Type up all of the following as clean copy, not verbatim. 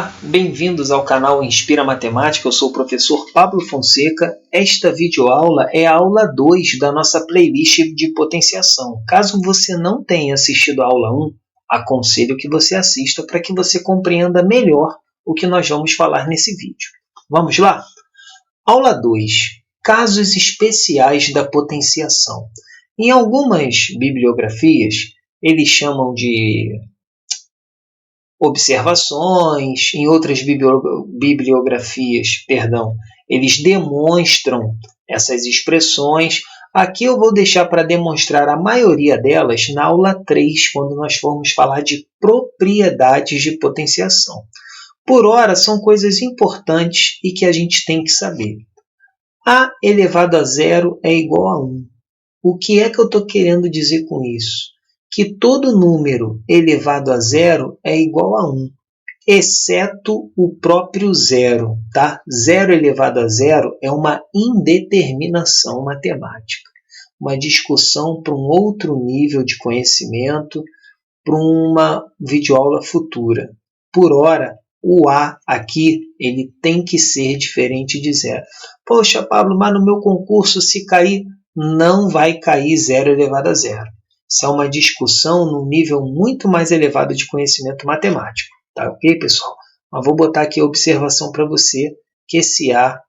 Olá, bem-vindos ao canal Inspira Matemática, eu sou o professor Pablo Fonseca. Esta videoaula é a aula 2 da nossa playlist de potenciação. Caso você não tenha assistido a aula 1, aconselho que você assista para que você compreenda melhor o que nós vamos falar nesse vídeo. Vamos lá? Aula 2. Casos especiais da potenciação. Em algumas bibliografias, eles chamam de observações, em outras bibliografias, eles demonstram essas expressões. Aqui eu vou deixar para demonstrar a maioria delas na aula 3, quando nós formos falar de propriedades de potenciação. Por ora, são coisas importantes e que a gente tem que saber. A elevado a zero é igual a 1. O que é que eu estou querendo dizer com isso? Que todo número elevado a zero é igual a 1, exceto o próprio zero. Tá? Zero elevado a zero é uma indeterminação matemática, uma discussão para um outro nível de conhecimento, para uma videoaula futura. Por ora, o A aqui ele tem que ser diferente de zero. Poxa, Pablo, mas no meu concurso, se cair, não vai cair zero elevado a zero. Isso é uma discussão num nível muito mais elevado de conhecimento matemático. Tá ok, pessoal? Mas vou botar aqui a observação para você que esse A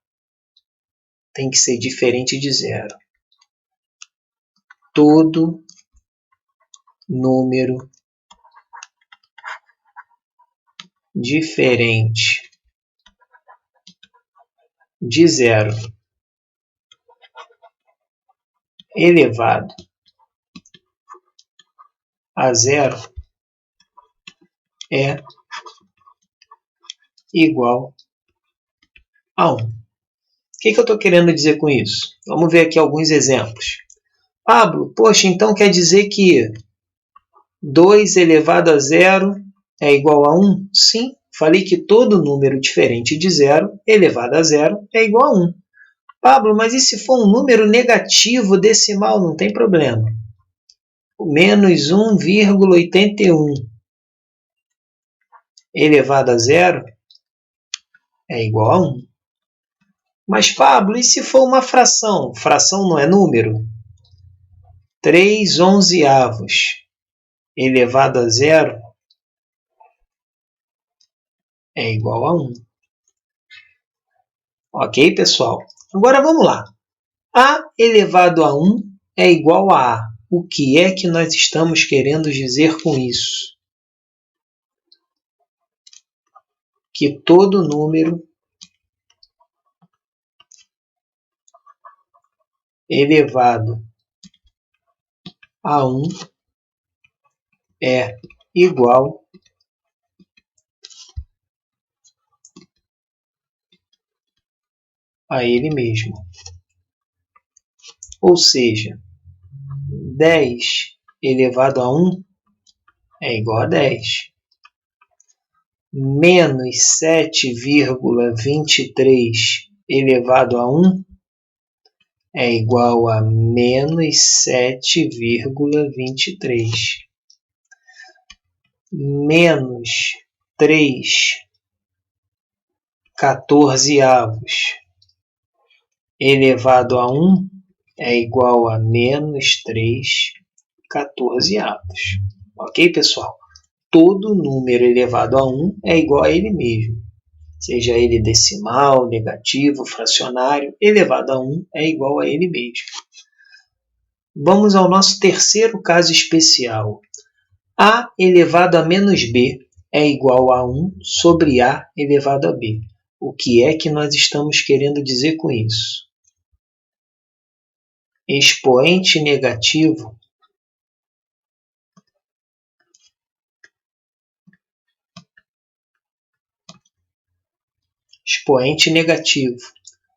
tem que ser diferente de zero. Todo número diferente de zero elevado a zero é igual a 1. O que eu estou querendo dizer com isso? Vamos ver aqui alguns exemplos. Pablo, poxa, então quer dizer que 2 elevado a zero é igual a 1? Sim, falei que todo número diferente de zero elevado a zero é igual a 1. Pablo, mas e se for um número negativo decimal? Não tem problema. Menos 1,81 elevado a zero é igual a 1. Mas, Pablo, e se for uma fração? Fração não é número? 3 onzeavos elevado a zero é igual a 1. Ok, pessoal? Agora vamos lá. A elevado a 1 é igual a A. O que é que nós estamos querendo dizer com isso? Que todo número elevado a 1 é igual a ele mesmo. Ou seja, 10 elevado a 1 é igual a 10. Menos 7,23 elevado a 1 é igual a menos 7,23. Menos 3 quatorzeavos elevado a 1 é igual a menos 3 quatorzeavos. Ok, pessoal? Todo número elevado a 1 é igual a ele mesmo. Seja ele decimal, negativo, fracionário, elevado a 1 é igual a ele mesmo. Vamos ao nosso terceiro caso especial. A elevado a menos B é igual a 1 sobre A elevado a B. O que é que nós estamos querendo dizer com isso? Expoente negativo expoente negativo.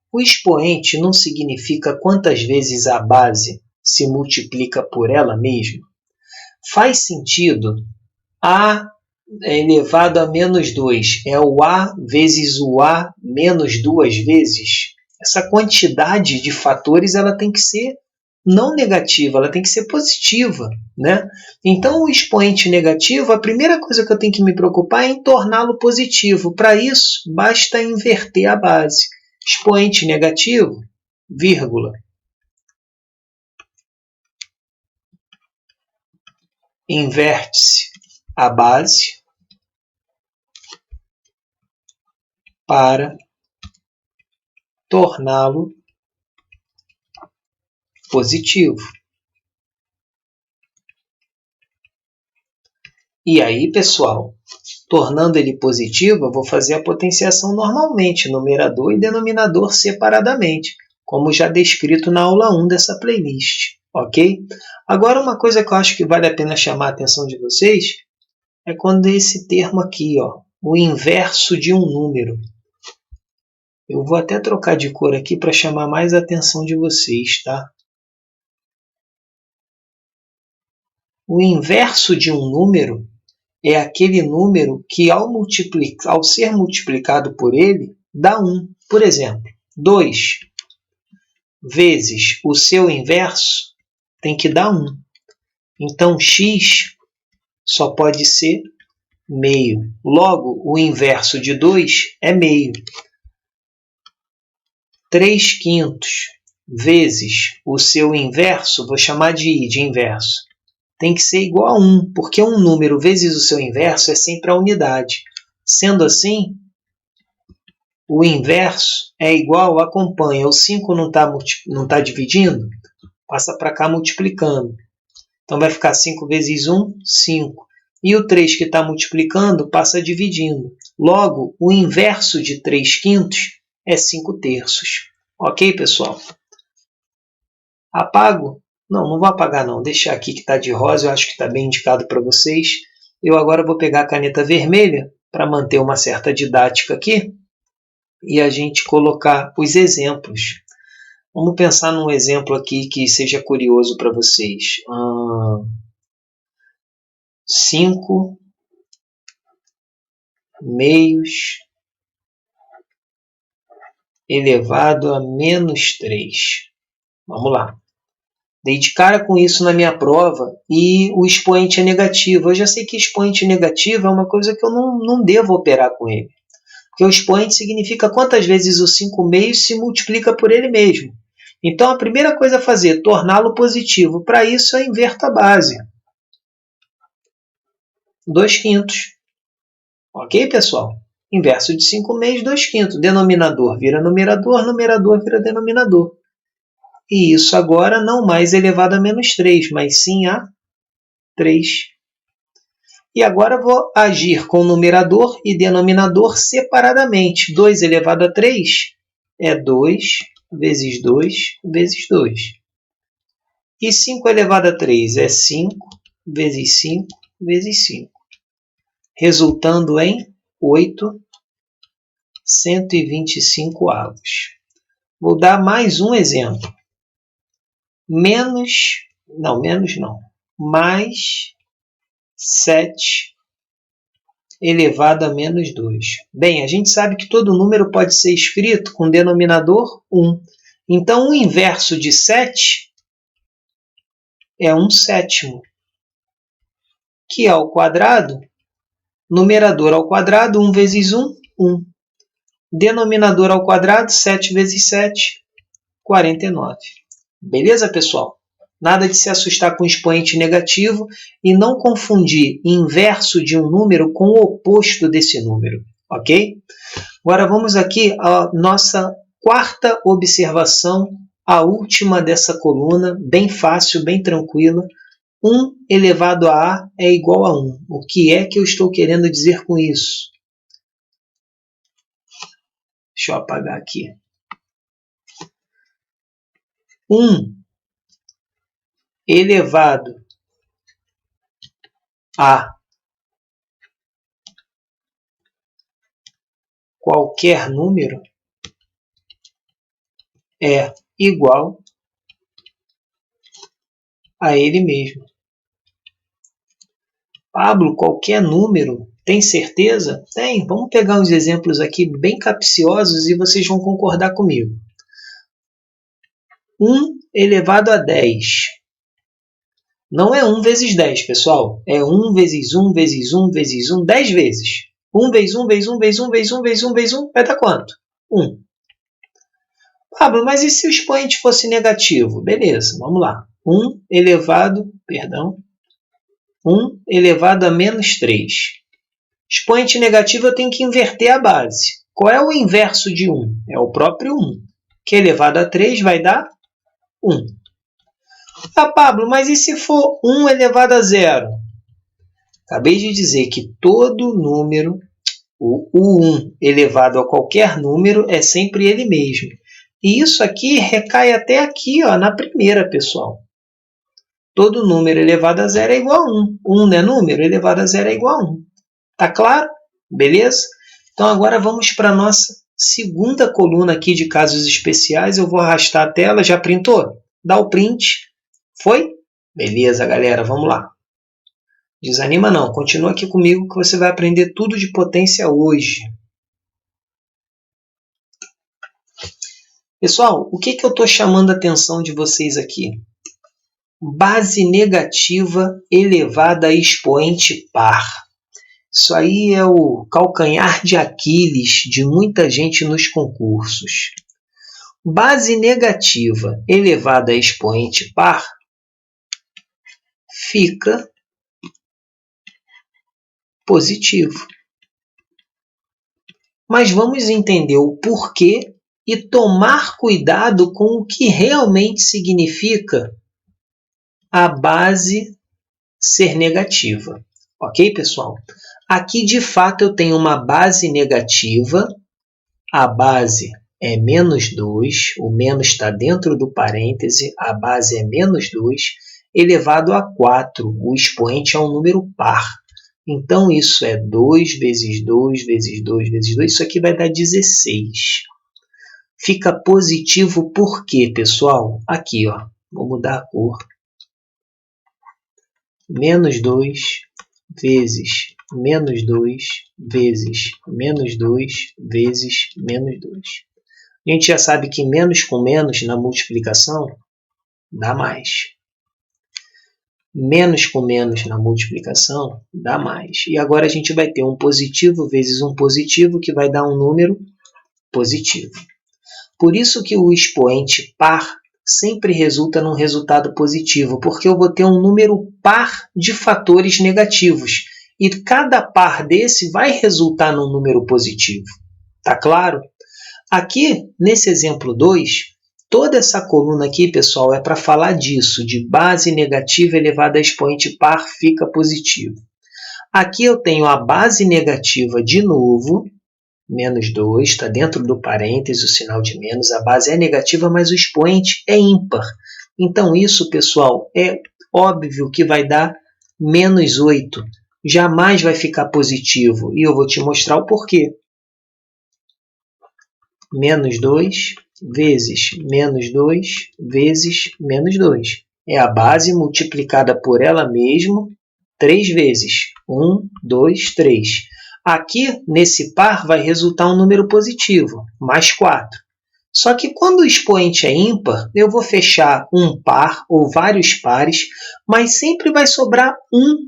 O expoente não significa quantas vezes a base se multiplica por ela mesma. Faz sentido A elevado a menos 2 é o A vezes o A menos 2 vezes? Essa quantidade de fatores ela tem que ser não negativa, ela tem que ser positiva, né? Então, o expoente negativo, a primeira coisa que eu tenho que me preocupar é em torná-lo positivo. Para isso, basta inverter a base. Expoente negativo, vírgula. Inverte-se a base para torná-lo positivo. E aí, pessoal, tornando ele positivo, eu vou fazer a potenciação normalmente, numerador e denominador separadamente, como já descrito na aula 1 dessa playlist, ok? Agora, uma coisa que eu acho que vale a pena chamar a atenção de vocês é quando esse termo aqui, ó, o inverso de um número. Eu vou até trocar de cor aqui para chamar mais a atenção de vocês, tá? O inverso de um número é aquele número que, ao ser multiplicado por ele, dá 1. Por exemplo, 2 vezes o seu inverso tem que dar 1. Então, x só pode ser meio. Logo, o inverso de 2 é meio. 3/5 vezes o seu inverso, vou chamar de i, de inverso, tem que ser igual a 1, porque um número vezes o seu inverso é sempre a unidade. Sendo assim, o inverso é igual, acompanha, o 5 não tá dividindo, passa para cá multiplicando. Então vai ficar 5 vezes 1, 5. E o 3 que está multiplicando passa dividindo. Logo, o inverso de 3/5 é 5/3. Ok, pessoal? Apago? Não vou apagar não. Deixar aqui que está de rosa, eu acho que está bem indicado para vocês. Eu agora vou pegar a caneta vermelha para manter uma certa didática aqui e a gente colocar os exemplos. Vamos pensar num exemplo aqui que seja curioso para vocês. 5 meios elevado a menos 3. Vamos lá. Dei de cara com isso na minha prova e o expoente é negativo. Eu já sei que expoente negativo é uma coisa que eu não devo operar com ele. Porque o expoente significa quantas vezes o 5 meios se multiplica por ele mesmo. Então, a primeira coisa a fazer é torná-lo positivo. Para isso, eu inverto a base. 2/5. Ok, pessoal? Inverso de 5 meios, 2/5. Denominador vira numerador, numerador vira denominador. E isso agora não mais elevado a menos 3, mas sim a 3. E agora vou agir com numerador e denominador separadamente. 2 elevado a 3 é 2 vezes 2 vezes 2. E 5 elevado a 3 é 5 vezes 5 vezes 5. Resultando em 8 125 avos. Vou dar mais um exemplo. Mais 7 elevado a menos 2. Bem, a gente sabe que todo número pode ser escrito com denominador 1. Então, o inverso de 7 é 1/7, que ao quadrado, numerador ao quadrado, 1 vezes 1, 1. Denominador ao quadrado, 7 vezes 7, 49. Beleza, pessoal? Nada de se assustar com expoente negativo e não confundir inverso de um número com o oposto desse número, ok? Agora vamos aqui à nossa quarta observação, a última dessa coluna, bem fácil, bem tranquila. 1 elevado a A é igual a 1. O que é que eu estou querendo dizer com isso? Deixa eu apagar aqui. 1 elevado a qualquer número é igual a ele mesmo. Pablo, qualquer número, tem certeza? Tem. Vamos pegar uns exemplos aqui bem capciosos e vocês vão concordar comigo. 1 elevado a 10. Não é 1 vezes 10, pessoal. É 1 vezes 1 vezes 1 vezes 1, 10 vezes. 1 vezes 1 vezes 1 vezes 1 vezes 1 vezes 1 vezes 1 vai dar quanto? 1. Pablo, mas e se o expoente fosse negativo? Beleza, vamos lá. 1 elevado a menos 3. Expoente negativo eu tenho que inverter a base. Qual é o inverso de 1? É o próprio 1. Que elevado a 3 vai dar 1. Ah, Pablo, mas e se for 1 elevado a 0? Acabei de dizer que todo número, o 1 elevado a qualquer número, é sempre ele mesmo. E isso aqui recai até aqui, ó, na primeira, pessoal. Todo número elevado a 0 é igual a 1. 1 não é número, elevado a 0 é igual a 1. Tá claro? Beleza? Então, agora vamos para a nossa segunda coluna aqui de casos especiais. Eu vou arrastar a tela. Já printou? Dá o print. Foi? Beleza, galera. Vamos lá. Desanima não. Continua aqui comigo que você vai aprender tudo de potência hoje. Pessoal, o que eu estou chamando a atenção de vocês aqui? Base negativa elevada a expoente par. Isso aí é o calcanhar de Aquiles de muita gente nos concursos. Base negativa elevada a expoente par fica positivo. Mas vamos entender o porquê e tomar cuidado com o que realmente significa a base ser negativa. Ok, pessoal? Aqui, de fato, eu tenho uma base negativa. A base é menos 2. O menos está dentro do parêntese. A base é menos 2 elevado a 4. O expoente é um número par. Então, isso é 2 vezes 2 vezes 2 vezes 2. Isso aqui vai dar 16. Fica positivo por quê, pessoal? Aqui, ó. Vou mudar a cor. Menos 2 vezes menos 2 vezes menos 2 vezes menos 2. A gente já sabe que menos com menos na multiplicação dá mais. Menos com menos na multiplicação dá mais. E agora a gente vai ter um positivo vezes um positivo que vai dar um número positivo. Por isso que o expoente par sempre resulta num resultado positivo, porque eu vou ter um número par de fatores negativos. E cada par desse vai resultar num número positivo. Tá claro? Aqui, nesse exemplo 2, toda essa coluna aqui, pessoal, é para falar disso, de base negativa elevada a expoente par fica positivo. Aqui eu tenho a base negativa de novo, menos 2, está dentro do parêntese, o sinal de menos, a base é negativa, mas o expoente é ímpar. Então, isso, pessoal, é óbvio que vai dar menos 8. Jamais vai ficar positivo. E eu vou te mostrar o porquê. Menos 2 vezes menos 2 vezes menos 2. É a base multiplicada por ela mesma 3 vezes. 1, 2, 3. Aqui, nesse par, vai resultar um número positivo, mais 4. Só que quando o expoente é ímpar, eu vou fechar um par ou vários pares, mas sempre vai sobrar um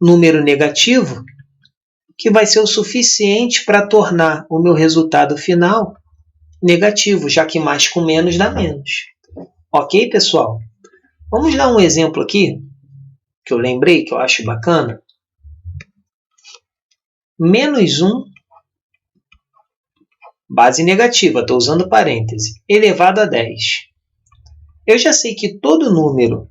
número negativo que vai ser o suficiente para tornar o meu resultado final negativo, já que mais com menos dá menos. Ok, pessoal? Vamos dar um exemplo aqui, que eu lembrei, que eu acho bacana. Menos 1, base negativa, estou usando parêntese, elevado a 10. Eu já sei que todo número,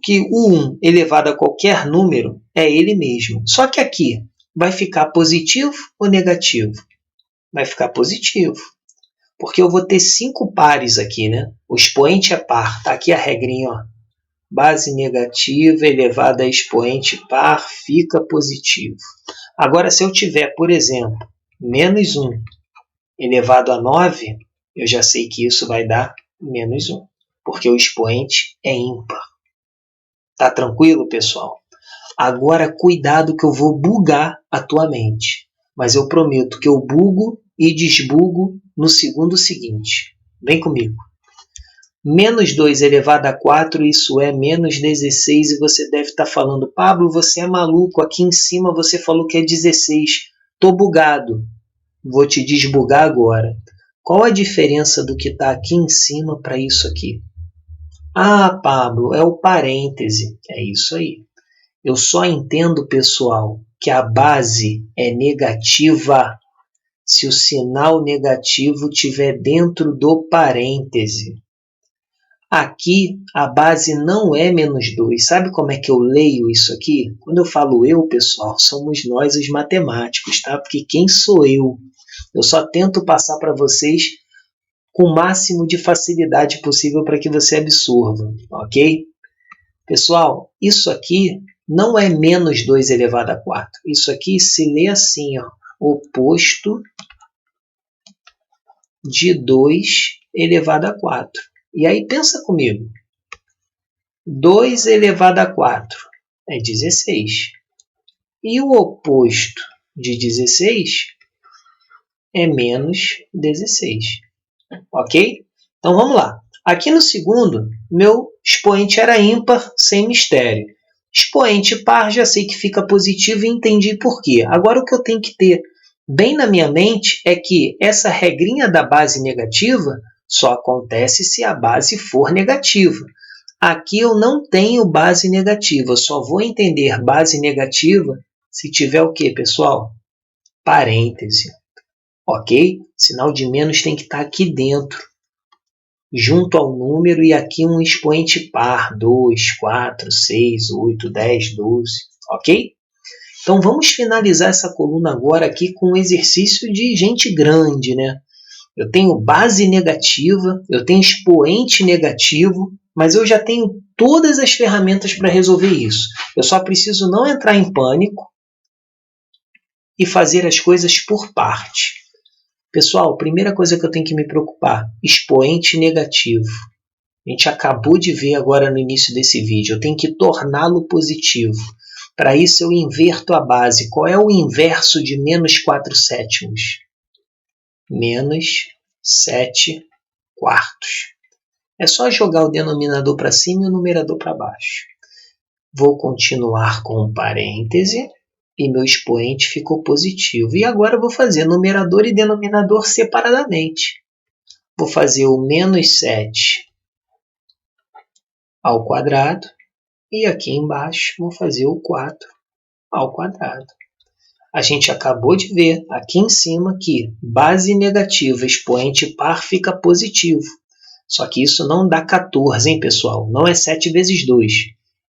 que o 1 elevado a qualquer número é ele mesmo. Só que aqui vai ficar positivo ou negativo? Vai ficar positivo. Porque eu vou ter 5 pares aqui, né? O expoente é par. Está aqui a regrinha, ó. Base negativa elevada a expoente par fica positivo. Agora, se eu tiver, por exemplo, menos 1 elevado a 9, eu já sei que isso vai dar menos 1. Porque o expoente é ímpar. Tá tranquilo, pessoal? Agora, cuidado que eu vou bugar a tua mente. Mas eu prometo que eu bugo e desbugo no segundo seguinte. Vem comigo. Menos 2 elevado a 4, isso é menos 16, e você deve estar falando, Pablo, você é maluco, aqui em cima você falou que é 16, estou bugado. Vou te desbugar agora. Qual a diferença do que está aqui em cima para isso aqui? Ah, Pablo, é o parêntese. É isso aí. Eu só entendo, pessoal, que a base é negativa se o sinal negativo estiver dentro do parêntese. Aqui, a base não é menos 2. Sabe como é que eu leio isso aqui? Quando eu falo eu, pessoal, somos nós os matemáticos, tá? Porque quem sou eu? Eu só tento passar para vocês com o máximo de facilidade possível para que você absorva, ok? Pessoal, isso aqui não é menos 2 elevado a 4. Isso aqui se lê assim, ó, oposto de 2 elevado a 4. E aí pensa comigo. 2 elevado a 4 é 16. E o oposto de 16 é menos 16. Ok? Então vamos lá. Aqui no segundo, meu expoente era ímpar, sem mistério. Expoente par, já sei que fica positivo e entendi por quê. Agora o que eu tenho que ter bem na minha mente é que essa regrinha da base negativa só acontece se a base for negativa. Aqui eu não tenho base negativa, eu só vou entender base negativa se tiver o quê, pessoal? Parêntese. Ok? Sinal de menos tem que estar aqui dentro, junto ao número, e aqui um expoente par, 2, 4, 6, 8, 10, 12, ok? Então vamos finalizar essa coluna agora aqui com um exercício de gente grande, né? Eu tenho base negativa, eu tenho expoente negativo, mas eu já tenho todas as ferramentas para resolver isso. Eu só preciso não entrar em pânico e fazer as coisas por parte. Pessoal, primeira coisa que eu tenho que me preocupar, expoente negativo. A gente acabou de ver agora no início desse vídeo, eu tenho que torná-lo positivo. Para isso eu inverto a base. Qual é o inverso de menos 4 sétimos? Menos 7 quartos. É só jogar o denominador para cima e o numerador para baixo. Vou continuar com um parêntese e meu expoente ficou positivo. E agora eu vou fazer numerador e denominador separadamente. Vou fazer o menos 7 ao quadrado e aqui embaixo vou fazer o 4 ao quadrado. A gente acabou de ver aqui em cima que base negativa, expoente par fica positivo. Só que isso não dá 14, hein, pessoal? Não é 7 vezes 2.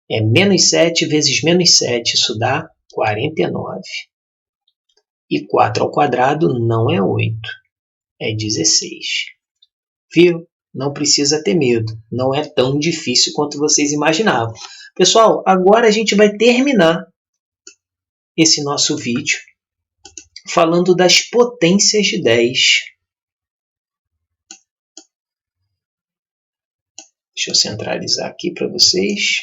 É menos 7 vezes menos 7. Isso dá 49. E 4 ao quadrado não é 8. É 16. Viu? Não precisa ter medo. Não é tão difícil quanto vocês imaginavam. Pessoal, agora a gente vai terminar esse nosso vídeo falando das potências de 10. Deixa eu centralizar aqui para vocês.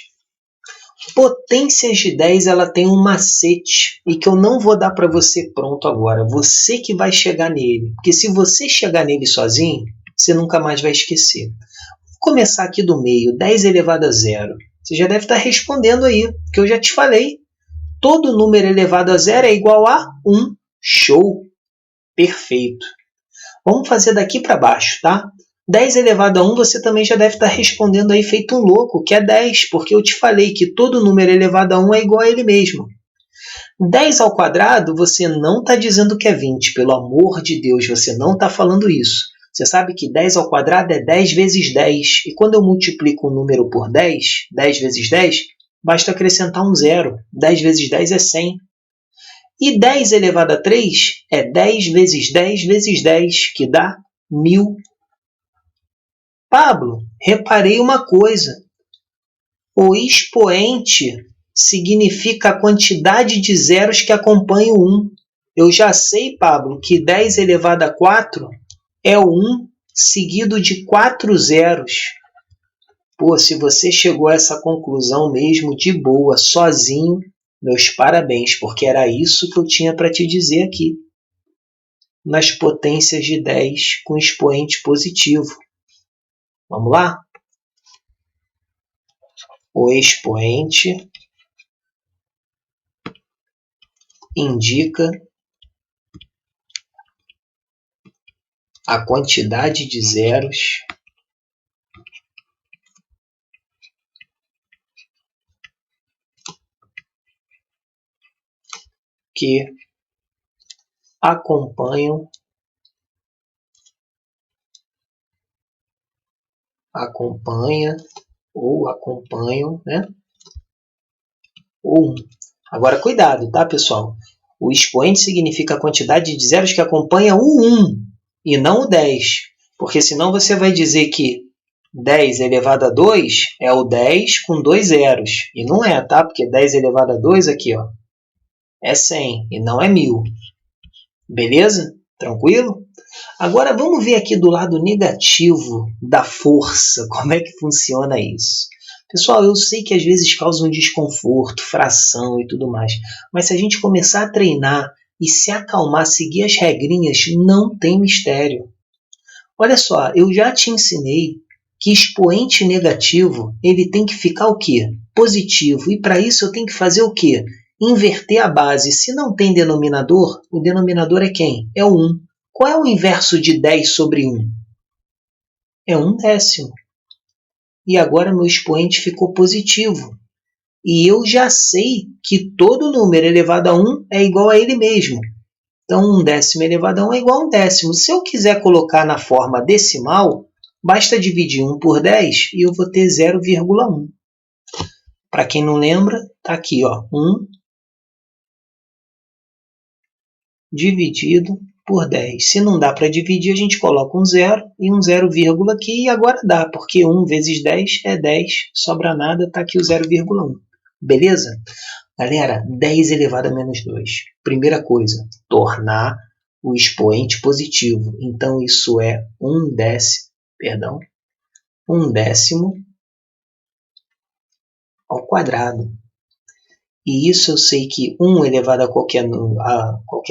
Potências de 10, ela tem um macete e que eu não vou dar para você pronto agora. Você que vai chegar nele. Porque se você chegar nele sozinho, você nunca mais vai esquecer. Vou começar aqui do meio, 10 elevado a 0. Você já deve estar respondendo aí, que eu já te falei. Todo número elevado a 0 é igual a 1. Show! Perfeito. Vamos fazer daqui para baixo, tá? 10 elevado a 1 você também já deve estar respondendo aí feito um louco, que é 10, porque eu te falei que todo número elevado a 1 é igual a ele mesmo. 10 ao quadrado você não está dizendo que é 20, pelo amor de Deus, você não está falando isso. Você sabe que 10 ao quadrado é 10 vezes 10, e quando eu multiplico um número por 10, 10 vezes 10, basta acrescentar um zero. 10 vezes 10 é 100. E 10 elevado a 3 é 10 vezes 10 vezes 10, que dá 1000. Pablo, reparei uma coisa. O expoente significa a quantidade de zeros que acompanha o 1. Eu já sei, Pablo, que 10 elevado a 4 é o 1 seguido de 4 zeros. Pô, se você chegou a essa conclusão mesmo de boa, sozinho, meus parabéns, porque era isso que eu tinha para te dizer aqui. Nas potências de 10 com expoente positivo. Vamos lá? O expoente indica a quantidade de zeros que acompanham né, o 1. Agora, cuidado, tá, pessoal? O expoente significa a quantidade de zeros que acompanha o 1 e não o 10. Porque senão você vai dizer que 10 elevado a 2 é o 10 com 2 zeros. E não é, tá? Porque 10 elevado a 2 aqui, ó, é 100 e não é 1000. Beleza? Tranquilo? Agora vamos ver aqui do lado negativo da força, como é que funciona isso. Pessoal, eu sei que às vezes causa um desconforto, fração e tudo mais, mas se a gente começar a treinar e se acalmar, seguir as regrinhas, não tem mistério. Olha só, eu já te ensinei que expoente negativo, ele tem que ficar o quê? Positivo. E para isso eu tenho que fazer o quê? Inverter a base. Se não tem denominador, o denominador é quem? É o 1. Qual é o inverso de 10 sobre 1? É 1/10. E agora meu expoente ficou positivo. E eu já sei que todo número elevado a 1 é igual a ele mesmo. Então, 1/10 elevado a 1 é igual a 1/10. Se eu quiser colocar na forma decimal, basta dividir 1 por 10 e eu vou ter 0,1. Para quem não lembra, está aqui, ó, 1 dividido por 10. Se não dá para dividir, a gente coloca um 0 e um 0, aqui, e agora dá, porque 1 vezes 10 é 10, sobra nada, está aqui o 0,1. Beleza? Galera, 10 elevado a menos 2. Primeira coisa, tornar o expoente positivo. Então, isso é 1/10 ao quadrado. E isso eu sei que 1 elevado a qualquer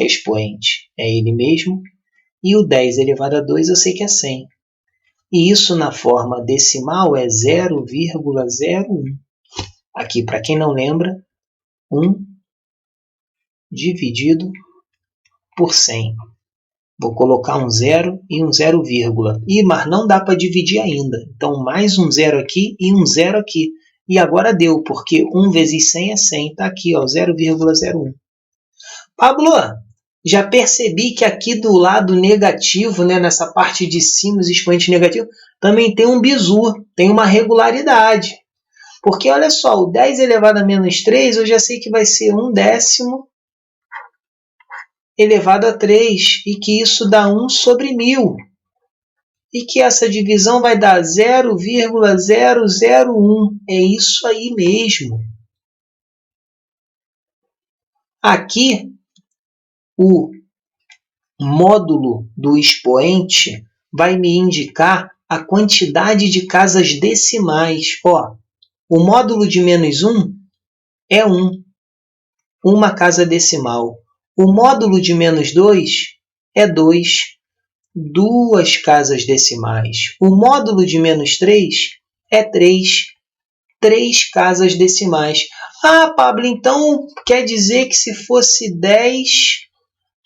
expoente é ele mesmo. E o 10 elevado a 2 eu sei que é 100. E isso na forma decimal é 0,01. Aqui, para quem não lembra, 1 dividido por 100. Vou colocar um 0 e um 0, mas não dá para dividir ainda. Então, mais um 0 aqui e um 0 aqui. E agora deu, porque 1 vezes 100 é 100. Está aqui, ó, 0,01. Pablo, já percebi que aqui do lado negativo, né, nessa parte de cima, os expoentes negativos, também tem um bizu, tem uma regularidade. Porque, olha só, o 10 elevado a menos 3, eu já sei que vai ser 1/10 elevado a 3, e que isso dá 1 sobre 1000. E que essa divisão vai dar 0,001. É isso aí mesmo. Aqui, o módulo do expoente vai me indicar a quantidade de casas decimais. Ó, o módulo de menos 1 é 1, uma casa decimal. O módulo de menos 2 é 2, duas casas decimais. O módulo de menos 3 é 3, três casas decimais. Ah, Pablo, então quer dizer que se fosse 10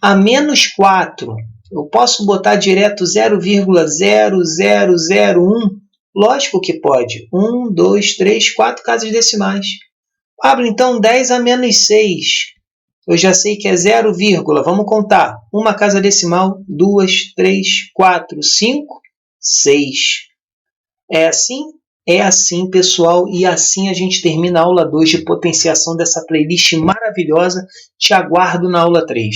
a menos 4, eu posso botar direto 0,0001? Lógico que pode. 1, 2, 3, 4 casas decimais. Pablo, então 10 a menos 6. Eu já sei que é 0, vamos contar. Uma casa decimal, 2, 3, 4, 5, 6. É assim? É assim, pessoal, e assim a gente termina a aula 2 de potenciação dessa playlist maravilhosa. Te aguardo na aula 3.